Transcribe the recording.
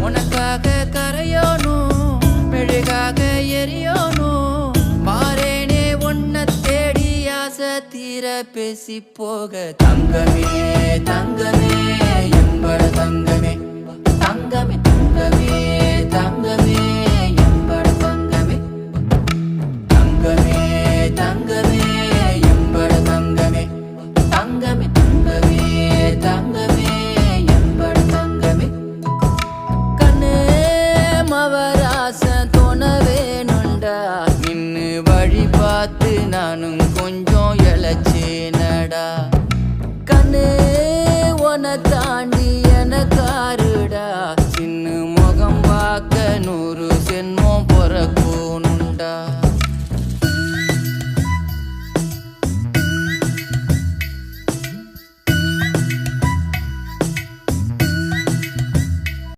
உனக்காக கரையோனும் மெழுகாக எரியோனும் மாறேனே உன்னை தேடி ஆசை தீர பேசி போக தங்கமே தங்கமே என்பட தங்கமே